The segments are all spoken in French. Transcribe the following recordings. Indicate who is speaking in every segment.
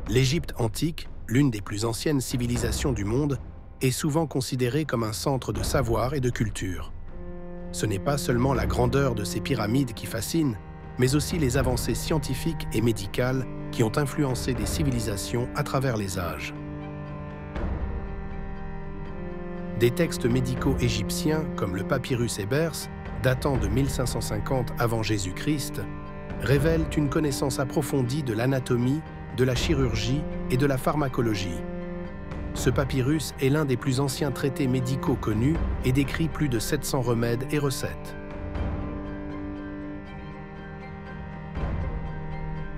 Speaker 1: L'Égypte antique, l'une des plus anciennes civilisations du monde, est souvent considérée comme un centre de savoir et de culture. Ce n'est pas seulement la grandeur de ces pyramides qui fascine, mais aussi les avancées scientifiques et médicales qui ont influencé des civilisations à travers les âges. Des textes médicaux égyptiens, comme le papyrus Ebers, datant de 1550 avant Jésus-Christ, révèlent une connaissance approfondie de l'anatomie, de la chirurgie et de la pharmacologie. Ce papyrus est l'un des plus anciens traités médicaux connus et décrit plus de 700 remèdes et recettes.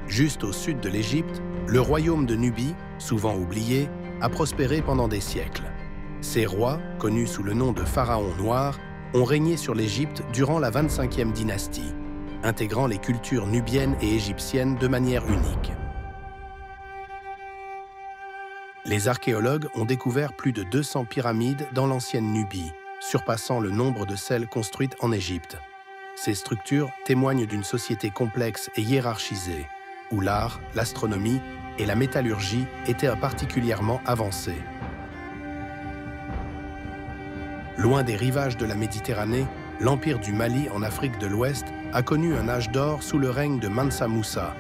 Speaker 1: Juste au sud de l'Égypte, le royaume de Nubie, souvent oublié, a prospéré pendant des siècles. Ces rois, connus sous le nom de pharaons noirs, ont régné sur l'Égypte durant la 25e dynastie, intégrant les cultures nubiennes et égyptiennes de manière unique. Les archéologues ont découvert plus de 200 pyramides dans l'ancienne Nubie, surpassant le nombre de celles construites en Égypte. Ces structures témoignent d'une société complexe et hiérarchisée, où l'art, l'astronomie et la métallurgie étaient particulièrement avancés. Loin des rivages de la Méditerranée, l'Empire du Mali en Afrique de l'Ouest a connu un âge d'or sous le règne de Mansa Moussa,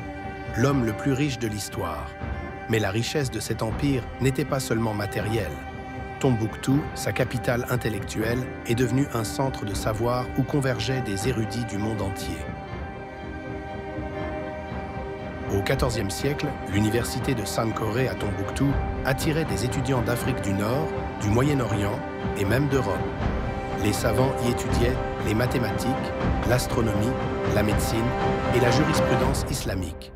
Speaker 1: l'homme le plus riche de l'histoire. Mais la richesse de cet empire n'était pas seulement matérielle. Tombouctou, sa capitale intellectuelle, est devenue un centre de savoir où convergeaient des érudits du monde entier. Au XIVe siècle, l'université de Sankore à Tombouctou attirait des étudiants d'Afrique du Nord, du Moyen-Orient et même d'Europe. Les savants y étudiaient les mathématiques, l'astronomie, la médecine et la jurisprudence islamique.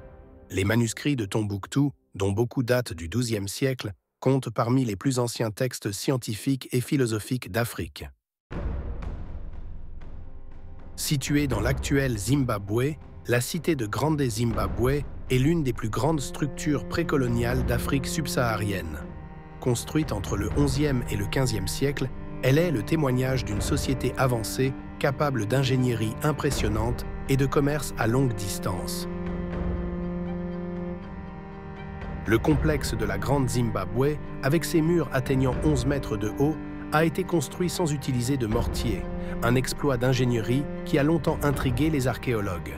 Speaker 1: Les manuscrits de Tombouctou, dont beaucoup datent du XIIe siècle, comptent parmi les plus anciens textes scientifiques et philosophiques d'Afrique. Située dans l'actuel Zimbabwe, la cité de Grande Zimbabwe est l'une des plus grandes structures précoloniales d'Afrique subsaharienne. Construite entre le XIe et le XVe siècle, elle est le témoignage d'une société avancée capable d'ingénierie impressionnante et de commerce à longue distance. Le complexe de la Grande Zimbabwe, avec ses murs atteignant 11 mètres de haut, a été construit sans utiliser de mortier, un exploit d'ingénierie qui a longtemps intrigué les archéologues.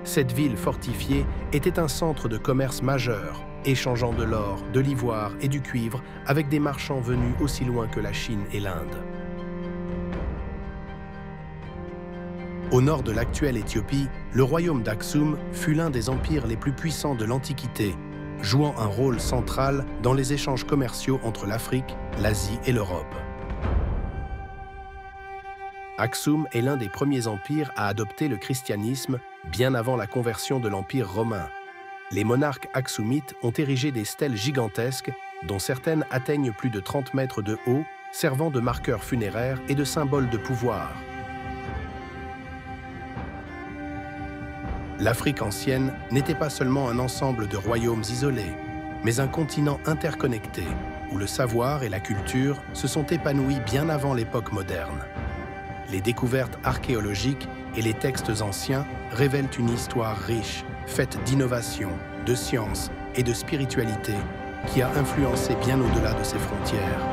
Speaker 1: Cette ville fortifiée était un centre de commerce majeur, échangeant de l'or, de l'ivoire et du cuivre avec des marchands venus aussi loin que la Chine et l'Inde. Au nord de l'actuelle Éthiopie, le royaume d'Aksum fut l'un des empires les plus puissants de l'Antiquité, jouant un rôle central dans les échanges commerciaux entre l'Afrique, l'Asie et l'Europe. Aksum est l'un des premiers empires à adopter le christianisme bien avant la conversion de l'Empire romain. Les monarques aksumites ont érigé des stèles gigantesques, dont certaines atteignent plus de 30 mètres de haut, servant de marqueurs funéraires et de symboles de pouvoir. L'Afrique ancienne n'était pas seulement un ensemble de royaumes isolés, mais un continent interconnecté, où le savoir et la culture se sont épanouis bien avant l'époque moderne. Les découvertes archéologiques et les textes anciens révèlent une histoire riche, faite d'innovation, de science et de spiritualité, qui a influencé bien au-delà de ses frontières.